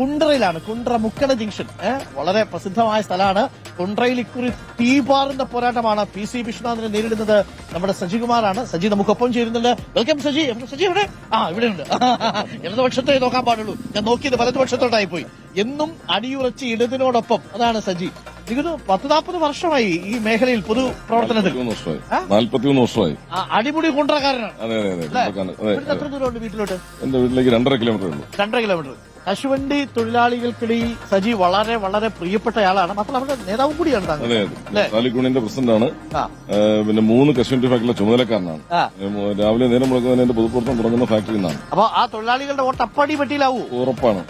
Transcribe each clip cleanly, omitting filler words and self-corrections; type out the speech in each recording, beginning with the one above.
കുണ്ട്രയിലാണ്. Kundara Mukkada junction വളരെ പ്രസിദ്ധമായ സ്ഥലമാണ്. കുണ്ട്രയിൽ ഇക്കുറി തീപാറുന്ന പോരാട്ടമാണ്. PC വിശ്വനാഥിനെ നേരിടുന്നത് നമ്മുടെ സജികുമാറാണ്. സജി നമുക്കൊപ്പം ചേരുന്നുണ്ട്. വെൽക്കം സജി. സജി ഇവിടെ ഇവിടെയുണ്ട്. ഇടതുപക്ഷത്തെ നോക്കാൻ പാടുള്ളൂ. ഞാൻ നോക്കിയത് വലതുപക്ഷത്തോട്ടായി പോയി. എന്നും അടിയുറച്ച് ഇടതിനോടൊപ്പം. അതാണ് സജി. എനിക്കൊരു 10-40 വർഷമായി ഈ മേഖലയിൽ പൊതു പ്രവർത്തനത്തിൽ. 41 വർഷമായി. അടിമുടി കുണ്ട്രക്കാരനാണ്. എത്ര ദൂരമുണ്ട് വീട്ടിലോട്ട്? എന്റെ വീട്ടിലേക്ക് 2.5 കിലോമീറ്റർ ഉള്ളൂ. 2.5 കിലോമീറ്റർ. കശുവണ്ടി തൊഴിലാളികൾക്കിടയിൽ സജി വളരെ വളരെ പ്രിയപ്പെട്ടയാളാണ്. മാത്രമല്ല അവരുടെ നേതാവും കൂടിയാണ് താങ്കൾ. യൂണിയന്റെ പ്രസിഡന്റാണ്. പിന്നെ 3 കശുവണ്ടി ഫാക്ടറിയിലെ ചുമതലക്കാരനാണ്. രാവിലെ നേരം മുടക്കുന്നതിന്റെ പൊതുപ്രവർത്തനം തുടങ്ങുന്ന ഫാക്ടറിയിൽ നിന്നാണ്. അപ്പൊ ആ തൊഴിലാളികളുടെ വോട്ട് അപ്പാടി പറ്റിയിലാവൂ? ഉറപ്പാണ്.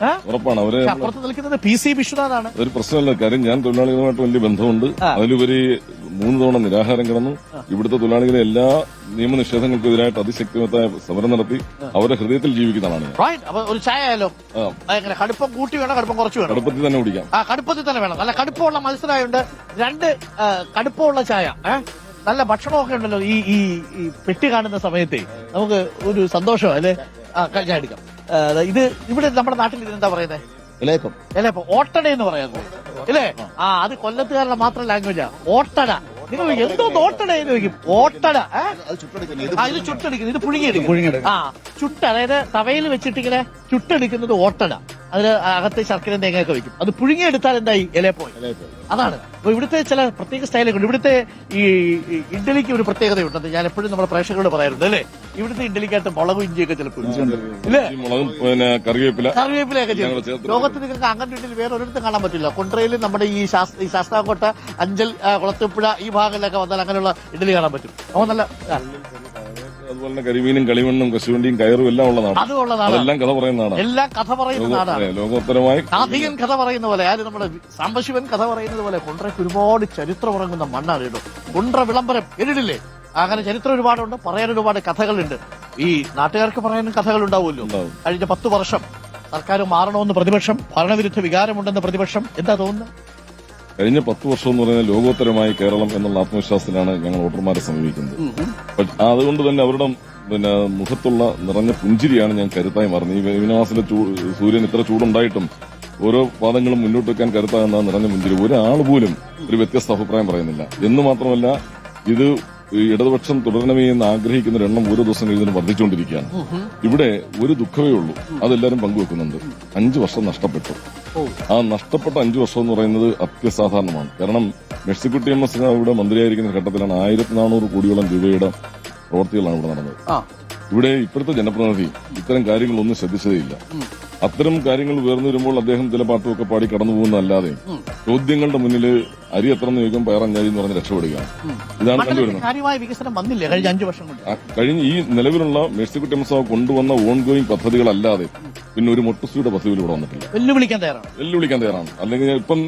അവര് അപ്പുറത്ത് നിൽക്കുന്നത് PC വിശ്വനാഥാണ്. ഒരു പ്രശ്നമല്ല. കാര്യം ഞാൻ തൊഴിലാളികളുമായിട്ട് വലിയ ബന്ധമുണ്ട്. അതിലുപരി 3 തവണ നിരാഹാരം കിടന്നു. ഇവിടുത്തെ തൊഴിലാളികളെ എല്ലാ നിയമനിഷേധങ്ങൾക്കെതിരായിട്ട് അതിശക്തമായ സമരം നടത്തി അവരുടെ ഹൃദയത്തിൽ ജീവിക്കുന്നതാണ്. ഒരു ചായ ആയാലോ? കടുപ്പം കൂട്ടി വേണം, കടുപ്പം കുറച്ച് വേണം? കടുപ്പത്തിൽ തന്നെ കുടിക്കാം. കടുപ്പത്തിൽ തന്നെ വേണം. നല്ല കടുപ്പമുള്ള മത്സരമായുണ്ട്. 2 കടുപ്പമുള്ള ചായ. നല്ല ഭക്ഷണമൊക്കെ ഉണ്ടല്ലോ ഈ പെട്ടി കാണുന്ന സമയത്തെ നമുക്ക് ഒരു സന്തോഷം അല്ലേ? ഞാൻ എടുക്കാം. ഇത് ഇവിടെ നമ്മുടെ നാട്ടിൽ ഇതിനെന്താ പറയുന്നത്? ഇലയപ്പം. ഓട്ടട എന്ന് പറയുന്നത് ഇല്ലേ? അത് കൊല്ലത്തുകാരുടെ മാത്രം ലാംഗ്വേജാ. ഓട്ടട. നിങ്ങൾ എന്തോ ഓട്ടട എന്ന് ചോദിക്കും. ഓട്ടട. ഇത് ചുട്ടെടുക്കുന്നത്, ഇത് പുഴുങ്ങിയെടുക്കും. അതായത് തവയിൽ വെച്ചിട്ടിങ്ങനെ ചുട്ടെടുക്കുന്നത് ഓട്ടട. അതിന് അകത്ത് ശർക്കര തേങ്ങയൊക്കെ വെക്കും. അത് പുഴുങ്ങിയെടുത്താൽ എന്തായി? ഇലയപ്പോയി. അതാണ്. അപ്പൊ ഇവിടുത്തെ ചില പ്രത്യേക സ്റ്റൈലൊക്കെ ഉണ്ട്. ഇവിടുത്തെ ഈ ഇഡ്ഡലിക്ക് ഒരു പ്രത്യേകതയുണ്ട്. ഞാൻ എപ്പോഴും നമ്മുടെ പ്രേക്ഷകരോട് പറയാറുണ്ട് അല്ലേ? ഇവിടുത്തെ ഇഡ്ഡലിക്കകത്ത് മുളകും ഇഞ്ചിയൊക്കെ ചിലപ്പോൾ ഇല്ലേ? കറിവേപ്പിലയൊക്കെ ചെയ്യും. ലോകത്ത് നിങ്ങൾക്ക് അങ്ങനെ ഇഡ്ഡലി വേറെ ഒരിടത്തും കാണാൻ പറ്റില്ല. കുണ്ട്രയിൽ നമ്മുടെ ഈ ശാസ്താംകോട്ട, അഞ്ചൽ, കുളത്തുപ്പുഴ ഈ ഭാഗങ്ങളിലൊക്കെ വന്നാൽ അങ്ങനെയുള്ള ഇഡ്ഡലി കാണാൻ പറ്റും. അപ്പൊ നല്ല അതുപോലെ കരിമീനും കളിമണ്ണും കശുവണ്ടിയും കയറും എല്ലാം ഉള്ളതാണ്. അതെല്ലാം കഥ പറയുന്ന നാടാണ്. എല്ലാം കഥ പറയുന്ന നാടാണ്. ലോകോത്തരമായി കാർത്തികൻ കഥ പറയുന്ന പോലെ, ആര് നമ്മുടെ സാംബശിവൻ കഥ പറയുന്നത് പോലെ കുണ്ട്രയ്ക്ക് ഒരുപാട് ചരിത്രം ഉറങ്ങുന്ന മണ്ണാണ് കേട്ടോ. കുണ്ട്ര വിളംബരം കേട്ടിട്ടില്ലേ? അങ്ങനെ ചരിത്രം ഒരുപാടുണ്ട്. പറയാൻ ഒരുപാട് കഥകളുണ്ട്. ഈ നാട്ടുകാർക്ക് പറയാനും കഥകൾ ഉണ്ടാവുമല്ലോ. കഴിഞ്ഞ 10 വർഷം സർക്കാർ മാറണമെന്ന് പ്രതിപക്ഷം, ഭരണവിരുദ്ധ വികാരമുണ്ടെന്ന് പ്രതിപക്ഷം. എന്താ തോന്നുന്നത്? കഴിഞ്ഞ 10 വർഷം എന്ന് പറയുന്നത് ലോകോത്തരമായി കേരളം എന്നുള്ള ആത്മവിശ്വാസത്തിലാണ് ഞങ്ങൾ വോട്ടർമാരെ സമീപിക്കുന്നത്. അതുകൊണ്ട് തന്നെ അവരുടെ മുഖത്തുള്ള നിറഞ്ഞ പുഞ്ചിരിയാണ് ഞാൻ കരുത്തായി മാറുന്നത്. ഈ മീനമാസത്തിലെ സൂര്യൻ ഇത്ര ചൂടുണ്ടായിട്ടും ഓരോ പാദങ്ങളും മുന്നോട്ട് വെക്കാൻ കരുത്താകുന്ന നിറഞ്ഞ പുഞ്ചിരി. ഒരാൾ പോലും ഒരു വ്യത്യസ്ത അഭിപ്രായം പറയുന്നില്ല. എന്ന് മാത്രമല്ല, ഇത് ഇടതുപക്ഷം തുടരണമേ എന്ന് ആഗ്രഹിക്കുന്ന എണ്ണം ഓരോ ദിവസം കഴിഞ്ഞാലും വർദ്ധിച്ചുകൊണ്ടിരിക്കുകയാണ്. ഇവിടെ ഒരു ദുഃഖമേ ഉള്ളൂ, അതെല്ലാവരും പങ്കുവെക്കുന്നുണ്ട്. 5 വർഷം നഷ്ടപ്പെട്ടു. ആ നഷ്ടപ്പെട്ട 5 വർഷം എന്ന് പറയുന്നത് അത്യസാധാരണമാണ്. കാരണം മെഴ്സിക്കുട്ടി എം എസ് ഇവിടെ മന്ത്രിയായിരിക്കുന്ന ഘട്ടത്തിലാണ് 1400 കോടിയോളം രൂപയുടെ പ്രവർത്തികളാണ് ഇവിടെ നടന്നത്. ഇവിടെ ഇപ്പോഴത്തെ ജനപ്രതിനിധി ഇത്തരം കാര്യങ്ങളൊന്നും ശ്രദ്ധിച്ചതേയില്ല. അത്തരം കാര്യങ്ങൾ ഉയർന്നു വരുമ്പോൾ അദ്ദേഹം ചില പാട്ടുമൊക്കെ പാടി കടന്നു പോകുന്നതല്ലാതെ ചോദ്യങ്ങളുടെ മുന്നിൽ അരി എത്രയെന്ന് ചോദിക്കും പയറഞ്ഞാരി എന്ന് പറഞ്ഞ് രക്ഷപ്പെടുകയാണ്. ഇതാണ് കണ്ടുവരുന്നത്. കഴിഞ്ഞ ഈ നിലവിലുള്ള മേഴ്സിക്കുട്ടി എം എസ് കൊണ്ടുവന്ന ഓൺഗോയിങ് പദ്ധതികളല്ലാതെ പിന്നെ ഒരു മൊട്ടുസൂയുടെ പദ്ധതികൾ ഇവിടെ വന്നിട്ടില്ല. വെല്ലുവിളിക്കാൻ തയ്യാറാണ്. അല്ലെങ്കിൽ ഇപ്പം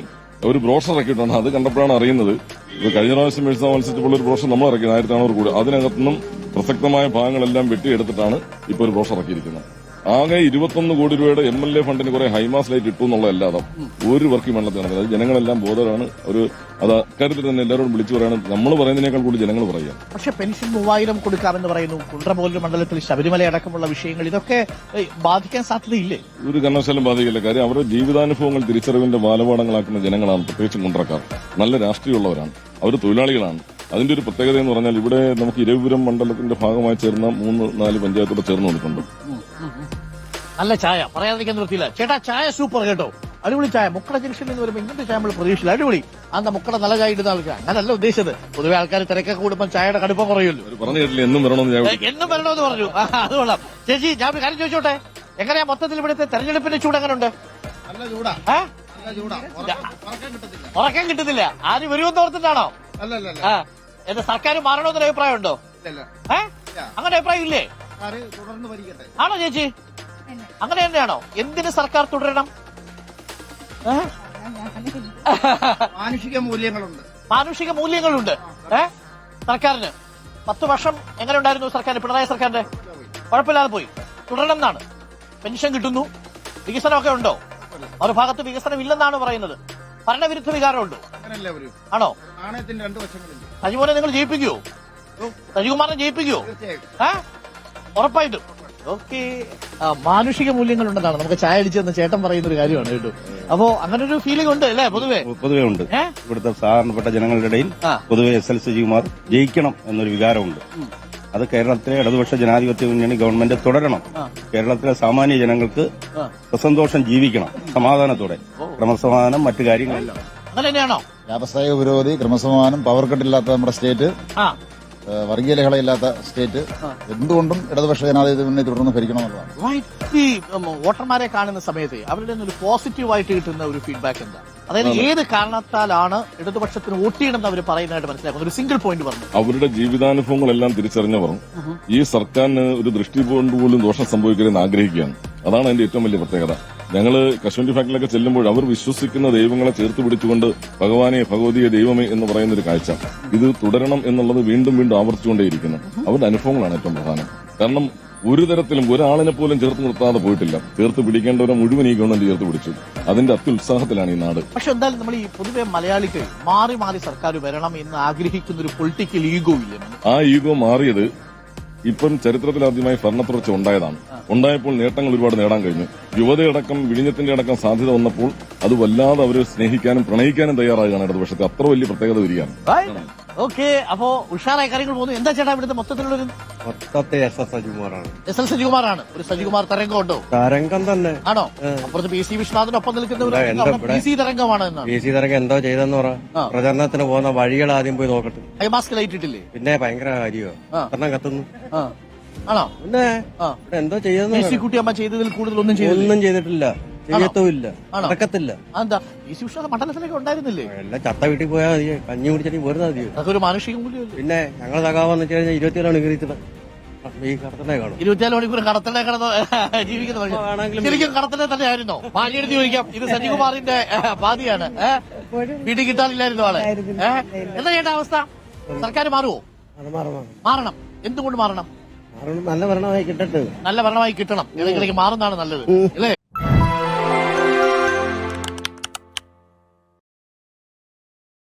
ഒരു ബ്രോഷർ ഇറക്കിയിട്ടുണ്ട്. അത് കണ്ടപ്പോഴാണ് അറിയുന്നത്. കഴിഞ്ഞ പ്രാവശ്യം മത്സരിച്ചപ്പോൾ ഒരു ബ്രോഷർ നമ്മൾ ഇറക്കി 1400 കോടി. അതിനകത്തുനിന്നും പ്രസക്തമായ ഭാഗങ്ങളെല്ലാം വെട്ടിയെടുത്തിട്ടാണ് ഇപ്പോൾ ഒരു ബ്രോഷർ ഇറക്കിയിരിക്കുന്നത്. ആകെ 21 കോടി രൂപയുടെ MLA ഫണ്ടിന് കുറെ ഹൈമാസ് ലൈറ്റ് ഇട്ടു എന്നുള്ളതല്ലാതെ ഒരു വർക്കും വെള്ളത്തിൽ നടക്കുന്നത്. ജനങ്ങളെല്ലാം ബോധരാണ്. അത് അക്കാര്യത്തിൽ തന്നെ എല്ലാവരോടും വിളിച്ചു പറയാണ്. നമ്മൾ പറയുന്നതിനേക്കാൾ കൂടി ജനങ്ങൾ പറയുക. പക്ഷെ പെൻഷൻ 3000 കൊടുക്കാമെന്ന് പറയുന്നു. കുണ്ട്ര പോലൊരു മണ്ഡലത്തിൽ ശബരിമല അടക്കമുള്ള വിഷയങ്ങൾ ഇതൊക്കെ ബാധിക്കാൻ സാധ്യതയില്ലേ? ഒരു കാരണവശാലും ബാധിക്കില്ല. കാര്യം അവരുടെ ജീവിതാനുഭവങ്ങൾ തിരിച്ചറിവിന്റെ ബാലപാഠങ്ങളാക്കുന്ന ജനങ്ങളാണ്. പ്രത്യേകിച്ചും കുണ്ട്രക്കാർ നല്ല രാഷ്ട്രീയമുള്ളവരാണ്. അവർ തൊഴിലാളികളാണ്. അതിന്റെ ഒരു പ്രത്യേകത എന്ന് പറഞ്ഞാൽ ഇവിടെ നമുക്ക് ഇരവിപുരം മണ്ഡലത്തിന്റെ ഭാഗമായി ചേർന്ന 3-4 പഞ്ചായത്തോടെ ചേർന്ന് വന്നിട്ടുണ്ട്. നല്ല ചായ പറയാതിരിക്കാൻ നിർത്തിയില്ല. ചേട്ടാ ചായ സൂപ്പർ കേട്ടോ, അടിപൊളി ചായ. മുക്കട ജംഗ്ഷനിൽ നിന്ന് വരുമ്പോൾ ഇങ്ങനത്തെ ചായ നമ്മൾ പ്രതീക്ഷിച്ചില്ല. അടിപൊളി. അന്ന് മുക്കട നല്ല ചായ ഇടുന്ന ആൾക്കാർ അങ്ങനല്ല ഉദ്ദേശിച്ചത്. പൊതുവെ ആൾക്കാർ തിരക്കൊക്കെ കൂടുമ്പോൾ ചായയുടെ കടുപ്പം കുറയുമല്ലോ. എന്നും വരണമെന്ന് പറഞ്ഞു. അത് കൊള്ളാം. ചേച്ചി ഞാൻ ഒരു കാര്യം ചോദിച്ചോട്ടെ, എങ്ങനെയാ മൊത്തത്തിൽ ഇവിടുത്തെ തെരഞ്ഞെടുപ്പിന്റെ ചൂട് എങ്ങനെ ഉണ്ട്? ഉറക്കാൻ കിട്ടുന്നില്ല. ആര് വരുമെന്ന് ഓർത്തിട്ടാണോ? എന്റെ സർക്കാർ മാറണമെന്നൊരു അഭിപ്രായം ഉണ്ടോ? അങ്ങനെ അഭിപ്രായം ഇല്ലേ? ആണോ ചേച്ചി? അങ്ങനെ തന്നെയാണോ? എന്തിന് സർക്കാർ തുടരണം? മാനുഷിക മൂല്യങ്ങളുണ്ട് സർക്കാരിന്. 10 വർഷം എങ്ങനെ ഉണ്ടായിരുന്നു സർക്കാർ? പിണറായി സർക്കാരിന്റെ കുഴപ്പമില്ലാതെ പോയി. തുടരണം എന്നാണ്. പെൻഷൻ കിട്ടുന്നു, വികസനമൊക്കെ ഉണ്ടോ? ഒരു ഭാഗത്ത് വികസനം ഇല്ലെന്നാണ് പറയുന്നത്. ഭരണവിരുദ്ധ വികാരമുണ്ടോ? ആണോ? സജിമോനെ നിങ്ങൾ ജയിപ്പിക്കുവോ? സജികുമാറിനെ ജയിപ്പിക്കുവോ? ഉറപ്പായിട്ടും. ഓക്കെ. മാനുഷിക മൂല്യങ്ങളുണ്ടെന്നാണ് നമുക്ക് ചായ അടിച്ചെന്ന് ചേട്ടൻ പറയുന്ന ഒരു കാര്യമാണ് കേട്ടോ. അപ്പോ അങ്ങനെ ഒരു ഫീലിംഗ് ഉണ്ട് അല്ലേ പൊതുവെ ഉണ്ട്. ഇവിടുത്തെ സാധാരണപ്പെട്ട ജനങ്ങളുടെ ഇടയിൽ പൊതുവെ SL സുജികുമാർ ജയിക്കണം എന്നൊരു വികാരമുണ്ട്. അത് കേരളത്തിലെ ഇടതുപക്ഷ ജനാധിപത്യ മുന്നണി ഗവൺമെന്റ് തുടരണം. കേരളത്തിലെ സാമാന്യ ജനങ്ങൾക്ക് സസന്തോഷം ജീവിക്കണം, സമാധാനത്തോടെ, ക്രമസമാധാനം മറ്റു കാര്യങ്ങളെല്ലാം. അങ്ങനെ തന്നെയാണോ? വ്യാവസായിക പുരോഗതി, ക്രമസമാധാനം, പവർ കട്ടില്ലാത്ത നമ്മുടെ സ്റ്റേറ്റ്, വർഗീയ ലഹളയില്ലാത്ത സ്റ്റേറ്റ്, എന്തുകൊണ്ടും ഇടതുപക്ഷ ജനാധിപത്യ മുന്നണി തുടർന്ന് ഭരിക്കണമെന്നുള്ളതാണ്. ഈ വോട്ടർമാരെ കാണുന്ന സമയത്ത് അവരുടെ ഒരു പോസിറ്റീവായിട്ട് കിട്ടുന്ന ഒരു ഫീഡ്ബാക്ക് എന്താ? അതായത് ഏത് കാരണത്താലാണ് ഇടതുപക്ഷത്തിന് വോട്ട് ചെയ്യണമെന്ന് അവർ പറയുന്നതായിട്ട് മനസ്സിലാക്കുന്നത് ഒരു സിംഗിൾ പോയിന്റ് പറഞ്ഞു. അവരുടെ ജീവിതാനുഭവങ്ങളെല്ലാം തിരിച്ചറിഞ്ഞവർ ഈ സർക്കാരിന് ഒരു ദൃഷ്ടി പോലും ദോഷം സംഭവിക്കരുതെന്ന് ആഗ്രഹിക്കുകയാണ്. അതാണ് അതിന്റെ ഏറ്റവും വലിയ പ്രത്യേകത. ഞങ്ങള് കശുവണ്ടി ഫാക്ടറിയിലൊക്കെ ചെല്ലുമ്പോൾ അവർ വിശ്വസിക്കുന്ന ദൈവങ്ങളെ ചേർത്ത് പിടിച്ചുകൊണ്ട് ഭഗവാനെ, ഭഗവതിയെ, ദൈവമേ എന്ന് പറയുന്ന ഒരു കാഴ്ച ഇത് തുടരണം എന്നുള്ളത് വീണ്ടും വീണ്ടും ആവർത്തിച്ചുകൊണ്ടേയിരിക്കുന്നു. അവരുടെ അനുഭവങ്ങളാണ് ഏറ്റവും പ്രധാനം. കാരണം ഒരു തരത്തിലും ഒരാളിനെ പോലും ചേർത്ത് നിർത്താതെ പോയിട്ടില്ല. ചേർത്ത് പിടിക്കേണ്ടവരെ മുഴുവൻ ഈ ഗവൺമെന്റ് ചേർത്ത് പിടിച്ചു. അതിന്റെ അത്യുത്സാഹത്തിലാണ് ഈ നാട്. പക്ഷെ എന്തായാലും നമ്മൾ ഈ പൊതുവെ മലയാളിക്ക് മാറി മാറി സർക്കാർ വരണം എന്ന് ആഗ്രഹിക്കുന്ന ഒരു പൊളിറ്റിക്കൽ ഈഗോ ഇല്ലേ? ആ ഈഗോ മാറിയത് ഇപ്പം ചരിത്രത്തിലാദ്യമായി ഭരണത്തുടർച്ച ഉണ്ടായതാണ്. ഉണ്ടായപ്പോൾ നേട്ടങ്ങൾ ഒരുപാട് നേടാൻ കഴിഞ്ഞു. യുവതയടക്കം വിഴിഞ്ഞത്തിന്റെ അടക്കം സാധ്യത വന്നപ്പോൾ അത് വല്ലാതെ അവരെ സ്നേഹിക്കാനും പ്രണയിക്കാനും തയ്യാറാകുകയാണ് ഇടതുപക്ഷത്തെ. അത്ര വലിയ പ്രത്യേകത വരികയാണ്. ഓക്കെ. അപ്പോ ഉഷാറായ കാര്യങ്ങൾ പോകുന്നു. എന്താ ചേട്ടാ ഇവിടുത്തെ മൊത്തത്തിലുള്ളൊരു മൊത്തത്തെ SL സജികുമാറാണ്. SL സജികുമാറാണ്. ഒരു സജികുമാർ തരംഗം ഉണ്ടോ? തരംഗം തന്നെ ആണോ? അപ്പുറത്ത് PC വിശ്വനാഥിനൊപ്പം നിൽക്കുന്ന PC തരംഗമാണ് എന്നാണ്. PC തരംഗം എന്തോ ചെയ്തെന്ന് പറ. പ്രചരണത്തിന് പോകുന്ന വഴികൾ ആദ്യം പോയി നോക്കട്ടെ. ഐ മാസ്ക് ലൈറ്റ് ഇട്ടില്ലേ? പിന്നെ ഭയങ്കര കാര്യമോ എണ്ണം കത്തുന്നു. ആണോ? പിന്നെ ഇവിടെ എന്തോ ചെയ്തെന്ന് PC കുട്ടിയമ്മ ചെയ്തതിൽ കൂടുതൽ ഒന്നും ചെയ്തിട്ടില്ല, ചെയ്യത്തുമില്ല, നടക്കത്തില്ല. എന്താ PC വിശ്വനാഥ മണ്ഡലത്തിലൊക്കെ ഉണ്ടായിരുന്നില്ലേ? എല്ലാം ചത്ത വീട്ടിൽ പോയാൽ മതി, കഞ്ഞി കുടിച്ചിട്ട് വെറുതെ മതിയോ? അതൊക്കെ ഒരു മാനുഷിക മൂല്യമല്ലേ? പിന്നെ ഞങ്ങൾ തകാവെന്ന് വെച്ച് കഴിഞ്ഞാൽ 24 മണിക്കൂർ ഈ കടത്തന്നെ കാണും. 24 മണിക്കൂർ കടത്തലെ കിടന്ന് ജീവിക്കുന്ന ശരിക്കും കടത്തലെ തന്നെ ആയിരുന്നോ? പാലിയെടുത്ത് ചോദിക്കാം. ഇത് സജികുമാറിന്റെ പാതിയാണ്. വീട്ടിൽ കിട്ടാനില്ലായിരുന്നു ആളെ. എന്താ ചെയ്യേണ്ട അവസ്ഥ? സർക്കാർ മാറുമോ? മാറണം. എന്തുകൊണ്ട് മാറണം? നല്ല ഭരണമായി കിട്ടട്ടെ. നല്ല ഭരണമായി കിട്ടണം. ഇടയ്ക്കിടയ്ക്ക് മാറുന്നതാണ് നല്ലത് അല്ലേ?